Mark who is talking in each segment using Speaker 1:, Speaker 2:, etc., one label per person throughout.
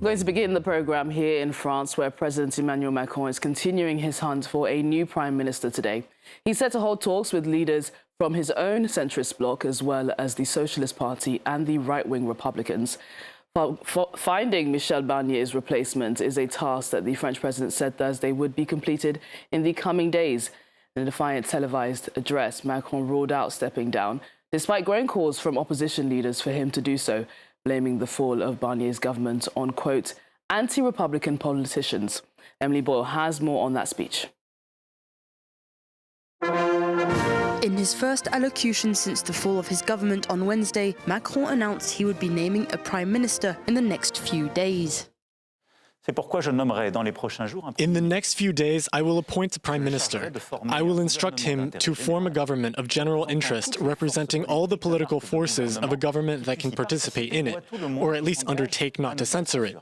Speaker 1: We're going to begin the programme here in France, where President Emmanuel Macron is continuing his hunt for a new prime minister today. He's set to hold talks with leaders from his own centrist bloc, as well as the Socialist Party and the right-wing Republicans. Finding Michel Barnier's replacement is a task that the French president said Thursday would be completed in the coming days. In a defiant televised address, Macron ruled out stepping down, despite growing calls from opposition leaders for him to do so, blaming the fall of Barnier's government on, quote, anti-Republican politicians. Emily Boyle has more on that speech.
Speaker 2: In his first allocution since the fall of his government on Wednesday, Macron announced he would be naming a prime minister in the next few days.
Speaker 3: In the next few days, I will appoint a prime minister. I will instruct him to form a government of general interest representing all the political forces of a government that can participate in it, or at least undertake not to censor it.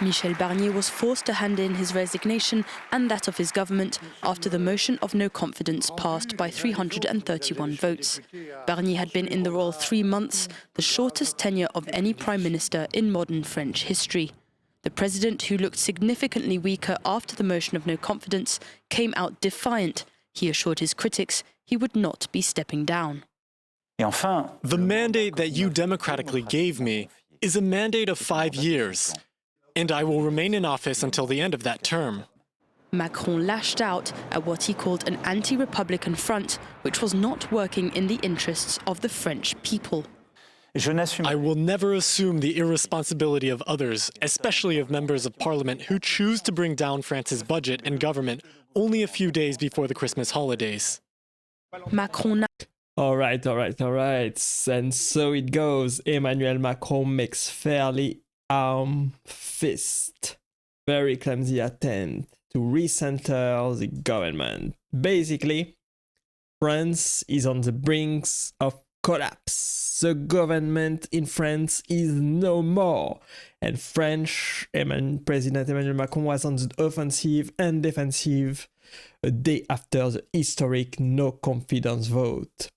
Speaker 2: Michel Barnier was forced to hand in his resignation and that of his government after the motion of no confidence passed by 331 votes. Barnier had been in the role 3 months, the shortest tenure of any prime minister in modern French history. The president, who looked significantly weaker after the motion of no confidence, came out defiant. He assured his critics he would not be stepping down.
Speaker 3: The
Speaker 4: mandate that you democratically gave me is a mandate of 5 years, and I will remain in office until the end of that term.
Speaker 2: Macron lashed out at what he called an anti-Republican front, which was not working in the interests of the French people.
Speaker 4: I will never assume the irresponsibility of others, especially of members of parliament who choose to bring down France's budget and government only a few days before the Christmas holidays.
Speaker 2: Macron.
Speaker 5: All right. And so it goes. Emmanuel Macron makes fairly armed fist, very clumsy attempt to recenter the government. Basically, France is on the brink of collapse. The government in France is no more. And President Emmanuel Macron was on the offensive and defensive a day after the historic no confidence vote.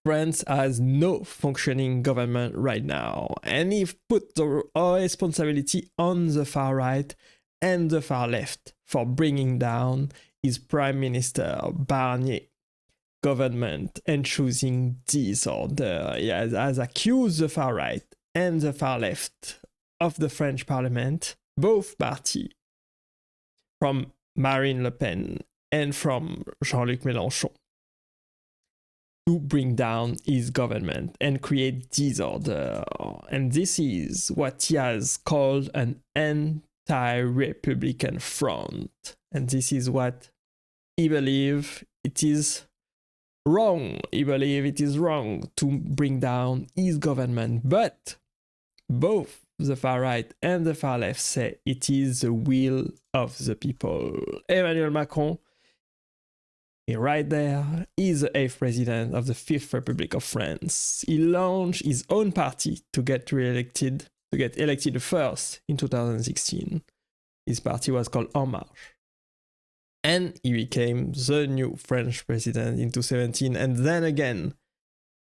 Speaker 5: France has no functioning government right now, and he put the responsibility on the far right and the far left for bringing down his Prime Minister Barnier government and choosing disorder. He has accused the far right and the far left of the French Parliament, both parties, from Marine Le Pen and from Jean-Luc Mélenchon, to bring down his government and create disorder. And this is what he has called an anti-Republican front. And this is what he believes it is wrong. He believes it is wrong to bring down his government. But both the far right and the far left say it is the will of the people. Emmanuel Macron, right there, is the 8th president of the 5th Republic of France. He launched his own party to get elected first in 2016. His party was called En Marche. And he became the new French president in 2017. And then again,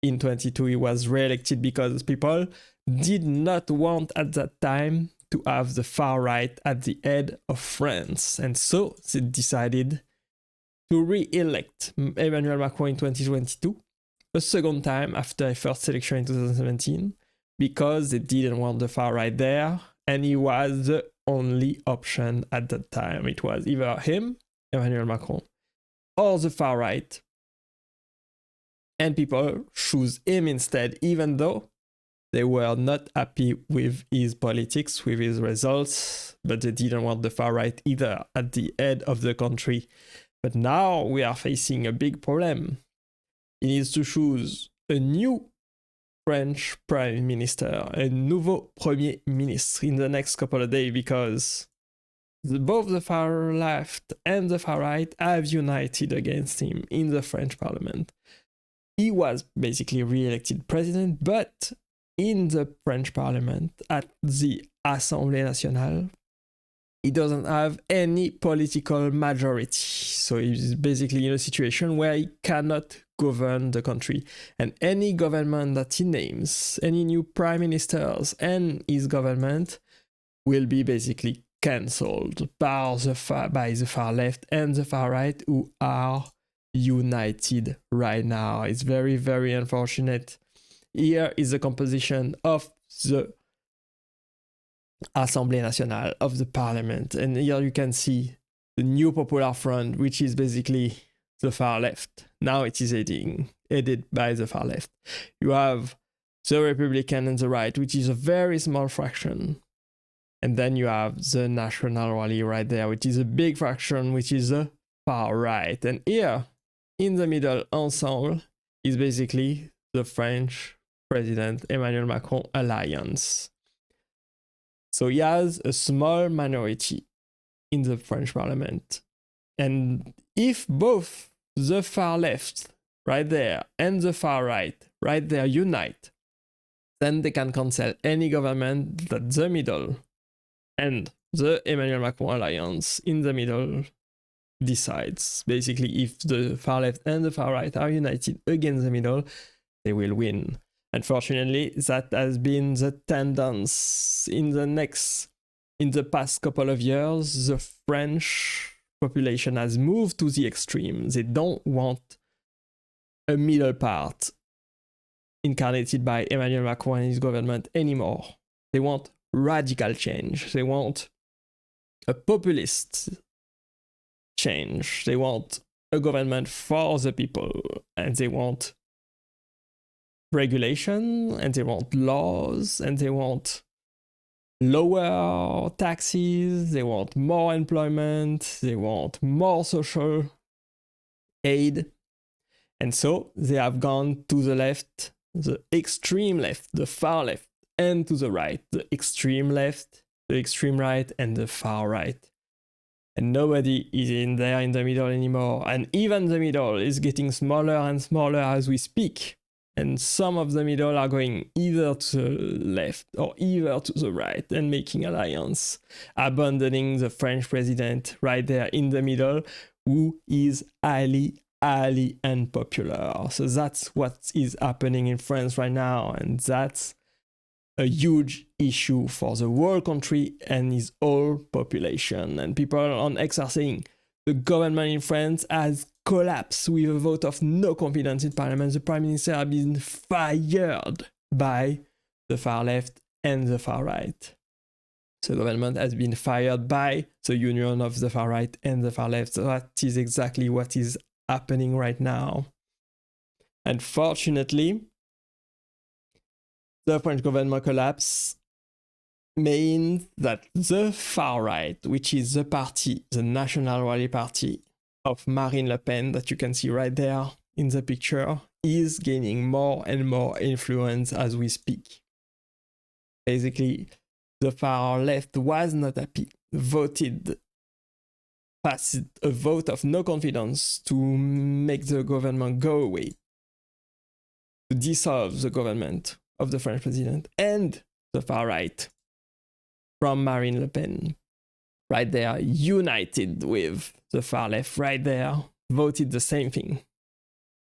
Speaker 5: in 2022, he was re-elected because people did not want at that time to have the far right at the head of France. And so they decided to re-elect Emmanuel Macron in 2022, a second time after a first election in 2017, because they didn't want the far right there, and he was the only option at that time. It was either him, Emmanuel Macron, or the far right, and people choose him instead, even though they were not happy with his politics, with his results, but they didn't want the far right either at the head of the country. But now we are facing a big problem. He needs to choose a new French Prime Minister, a nouveau Premier Ministre, in the next couple of days, because both the far left and the far right have united against him in the French Parliament. He was basically re-elected president, but in the French Parliament, at the Assemblée Nationale, he doesn't have any political majority. So he's basically in a situation where he cannot govern the country. And any government that he names, any new prime ministers and his government, will be basically cancelled by the far left and the far right, who are united right now. It's very, very unfortunate. Here is the composition of the Assemblée Nationale, of the parliament. And here you can see the New Popular Front, which is basically the far left. Now it is headed by the far left. You have the Republican and the right, which is a very small fraction. And then you have the National Rally right there, which is a big fraction, which is the far right. And here, in the middle, ensemble, is basically the French President Emmanuel Macron alliance. So he has a small minority in the French parliament. And if both the far left, right there, and the far right, right there, unite, then they can cancel any government that the middle and the Emmanuel Macron alliance in the middle decides. Basically, if the far left and the far right are united against the middle, they will win. Unfortunately, that has been the tendency in the past couple of years. The French population has moved to the extreme. They don't want a middle part incarnated by Emmanuel Macron and his government anymore. They want radical change. They want a populist change. They want a government for the people, and they want regulation, and they want laws, and they want lower taxes, they want more employment, they want more social aid. And so they have gone to the left, the extreme left, the far left, and to the right, the extreme left, the extreme right, and the far right. And nobody is in there in the middle anymore. And even the middle is getting smaller and smaller as we speak. And some of the middle are going either to the left or either to the right and making alliance, abandoning the French president right there in the middle, who is highly unpopular. So that's what is happening in France right now, and that's a huge issue for the whole country and its whole population. And people on X are saying the government in France has collapsed with a vote of no confidence in parliament. The prime minister has been fired by the far left and the far right. The government has been fired by the union of the far right and the far left. So that is exactly what is happening right now. Unfortunately, the French government collapse means that the far right, which is the party, the National Rally Party of Marine Le Pen, that you can see right there in the picture, is gaining more and more influence as we speak. Basically, the far left was not happy, passed a vote of no confidence to make the government go away, to dissolve the government of the French president, and the far right from Marine Le Pen, right there, united with the far left, right there, voted the same thing.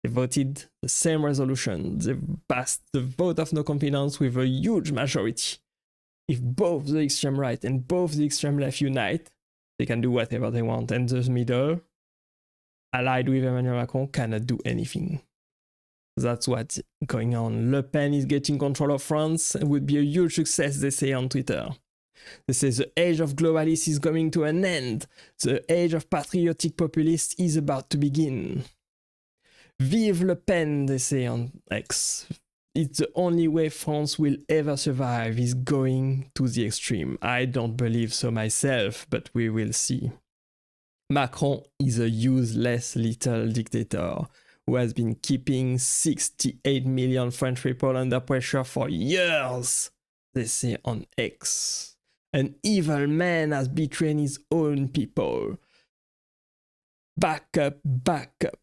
Speaker 5: They voted the same resolution. They passed the vote of no confidence with a huge majority. If both the extreme right and both the extreme left unite, they can do whatever they want. And the middle, allied with Emmanuel Macron, cannot do anything. That's what's going on. Le Pen is getting control of France. It would be a huge success, they say on Twitter. They say the age of globalists is coming to an end. The age of patriotic populists is about to begin. Vive Le Pen, they say on X. It's the only way France will ever survive, is going to the extreme. I don't believe so myself, but we will see. Macron is a useless little dictator who has been keeping 68 million French people under pressure for years, they say on X. An evil man has betrayed his own people. Back up, back up.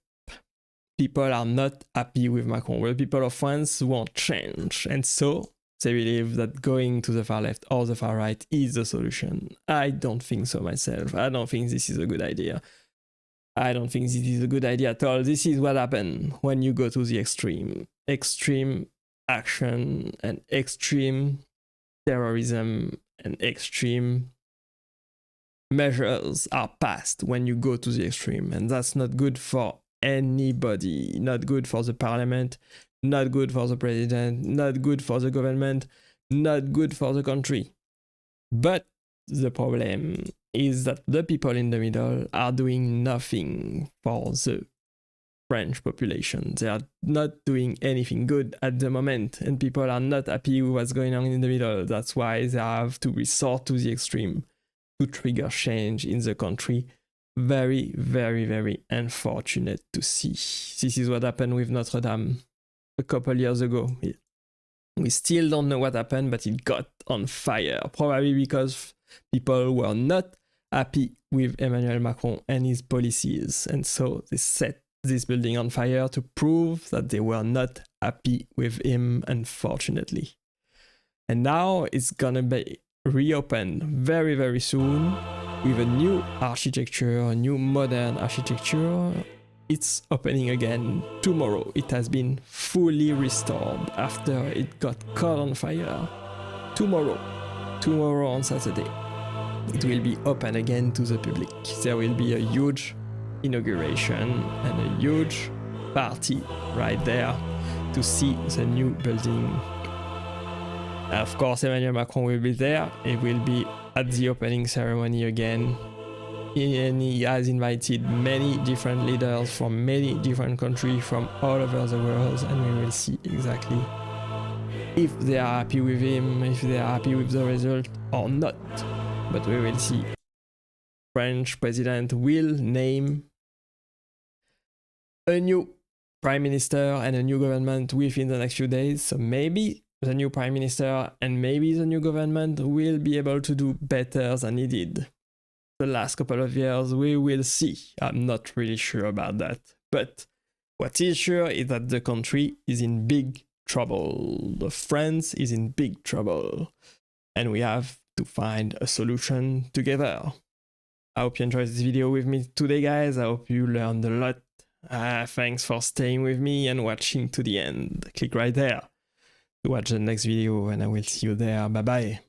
Speaker 5: People are not happy with Macron. The people of France want change. And so they believe that going to the far left or the far right is the solution. I don't think so myself. I don't think this is a good idea. I don't think this is a good idea at all. This is what happens when you go to the extreme. Extreme action and extreme terrorism and extreme measures are passed when you go to the extreme, and that's not good for anybody, not good for the parliament, not good for the president, not good for the government, not good for the country. But the problem is that the people in the middle are doing nothing for the French population. They are not doing anything good at the moment, and people are not happy with what's going on in the middle. That's why they have to resort to the extreme to trigger change in the country. Very, very, very unfortunate to see. This is what happened with Notre Dame a couple years ago. We still don't know what happened, but it got on fire, probably because people were not happy with Emmanuel Macron and his policies, and so they set this building on fire to prove that they were not happy with him, unfortunately. And now it's gonna be reopened very, very soon with a new architecture, a new modern architecture. It's opening again tomorrow. It has been fully restored after it got caught on fire. Tomorrow on Saturday, it will be open again to the public. There will be a huge inauguration and a huge party right there to see the new building. Of course, Emmanuel Macron will be there. He will be at the opening ceremony again. And he has invited many different leaders from many different countries from all over the world, and we will see exactly if they are happy with him, if they are happy with the result or not. But we will see. French president will name a new prime minister and a new government within the next few days. So maybe the new prime minister and maybe the new government will be able to do better than he did the last couple of years. We will see. I'm not really sure about that. But what is sure is that the country is in big trouble. The France is in big trouble. And we have to find a solution together. I hope you enjoyed this video with me today, guys. I hope you learned a lot. Thanks for staying with me and watching to the end. Click right there to watch the next video, and I will see you there. Bye bye.